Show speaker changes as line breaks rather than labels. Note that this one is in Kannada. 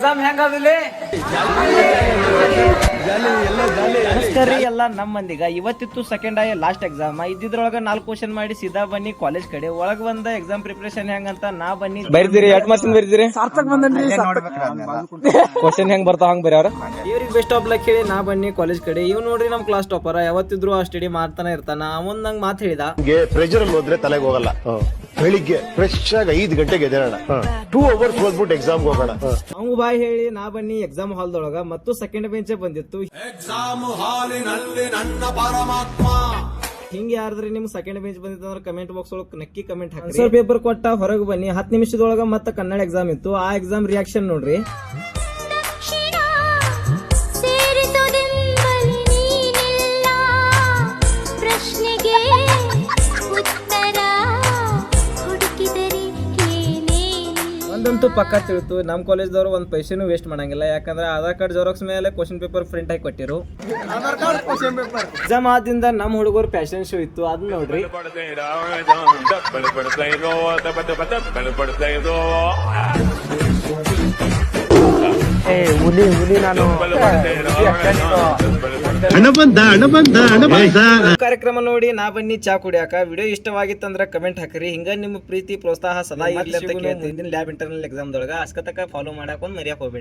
ಎಕ್ಸಾಮ್ ಹೆಂಗಾದಿಲ್ಲ ನಮಸ್ಕಾರಿ ಎಲ್ಲ ನಮ್ಮ ಮಂದಿಗ ಇವತ್ತಿತ್ತು ಸೆಕೆಂಡ್ ಆಗಿ ಲಾಸ್ಟ್ ಎಕ್ಸಾಮ್ ಇದ್ದಿದ್ರೊಳಗ 4 ಕ್ವಶನ್ ಮಾಡಿ ಸೀದಾ ಬನ್ನಿ ಕಾಲೇಜ್ ಕಡೆ ಒಳಗ್ ಬಂದ ಎಕ್ಸಾಮ್ ಪ್ರಿಪರೇಷನ್ ಹೆಂಗಂತ ನಾ ಬನ್ನಿ
ಬರ್ದಿರಿ ಎಟ್ ಮಾರ್ಕ್ಸ್ ಬರ್ದಿರಿ ಕ್ವಶನ್ ಹೆಂಗ್ ಬರ್ತಾವ ಹಂಗ್ ಬರ್ಯಾರ
ಇವ್ರಿಗೆ ಬೆಸ್ಟ್ ಆಫ್ ಲಕ್ ಹೇಳಿ ನಾ ಬನ್ನಿ ಕಾಲೇಜ್ ಕಡೆ ಇವ್ ನೋಡ್ರಿ ನಮ್ ಕ್ಲಾಸ್ ಟಾಪರ್ ಯಾವತ್ತಿದ್ರು ಆ ಸ್ಟಡಿ ಮಾಡ್ತಾನೆ ಇರ್ತಾನ ಅವನ್ ನಂಗ್ ಮಾತ್ ಹೇಳಿದ
ಪ್ರೆಷರ್ ಅಲ್ಲಿ ಹೋದ್ರೆ ತಲೆಗೆ ಹೋಗಲ್ಲ ಬೆಳಿಗ್ಗೆ ಫ್ರೆಶ್ ಆಗಿ 5 ಗಂಟೆಗೆ ಎದ್ದೇಳೋಣ 2 ಅವರ್ಸ್ ಓದ್ಬಿಟ್ಟು ಎಕ್ಸಾಮ್ ಹೋಗೋಣ
ಅವ್ ಬಾಯ್ ಹೇಳಿ ನಾ ಬನ್ನಿ ಎಕ್ಸಾಮ್ ಹಾಲ್ದೊಳಗ ಮತ್ತು ಸೆಕೆಂಡ್ ಬೆಂಚ್ ಬಂದಿತ್ತು
ಎಕ್ಸಾಮ್ ಹಾಲಿನಲ್ಲಿ ನನ್ನ ಪರಮಾತ್ಮ
ಹಿಂಗೆ ಯಾರ್ದ್ರಿ ನಿಮ್ ಸೆಕೆಂಡ್ ಬೆಂಚ್ ಬಂದಿತ್ತಂದ್ರೆ ಕಮೆಂಟ್ ಬಾಕ್ಸ್ ಒಳಗೆ ನಕ್ಕಿ ಕಮೆಂಟ್ ಹಾಕಿ ಆನ್ಸರ್ ಪೇಪರ್ ಕೊಟ್ಟ ಹೊರಗೆ ಬನ್ನಿ 10 ನಿಮಿಷದೊಳಗ ಮತ್ತೆ ಕನ್ನಡ ಎಕ್ಸಾಮ್ ಇತ್ತು ಆ ಎಕ್ಸಾಮ್ ರಿಯಾಕ್ಷನ್ ನೋಡ್ರಿ ಒಂದಂತೂ ಪಕ್ಕ ತಿಳಿತು ನಮ್ ಕಾಲೇಜ್ದವ್ರು ಒಂದ್ ಪೈಸೆನೂ ವೇಸ್ಟ್ ಮಾಡಂಗಿಲ್ಲ ಯಾಕಂದ್ರೆ ಆಧಾರ್ ಕಾರ್ಡ್ ಜೆರಾಕ್ಸ್ ಮೇಲೆ ಕ್ವಶನ್ ಪೇಪರ್ ಪ್ರಿಂಟ್ ಹಾಕಿ ಕೊಟ್ಟಿರು ಎಕ್ಸಾಮ್ ಆದಿಂದ ನಮ್ ಹುಡುಗರು ಫ್ಯಾಷನ್ ಶೋ ಇತ್ತು ಅದನ್ನ ನೋಡ್ರಿ ಕಾರ್ಯಕ್ರಮ ನೋಡಿ ನಾ ಬನ್ನಿ ಚಾ ಕುಡಿಯಾಕ ವಿಡಿಯೋ ಇಷ್ಟವಾಗಿತ್ತಂದ್ರ ಕಮೆಂಟ್ ಹಾಕ್ರಿ ಹಿಂಗ ನಿಮ್ಮ ಪ್ರೀತಿ ಪ್ರೋತ್ಸಾಹ ಸದಾ ಇರ್ಲಿ ಅಂತ ಕೇಳ್ತೀನಿ ಲ್ಯಾಬ್ ಇಂಟರ್ನಲ್ ಎಕ್ಸಾಮ್ ದೊಳಗ ಅಸ್ಕತಕ ಫಾಲೋ ಮಾಡಾಕೊಂಡ್ ಮರ್ಯಾಕ್ ಹೋಗ್ಬೇಡಿ.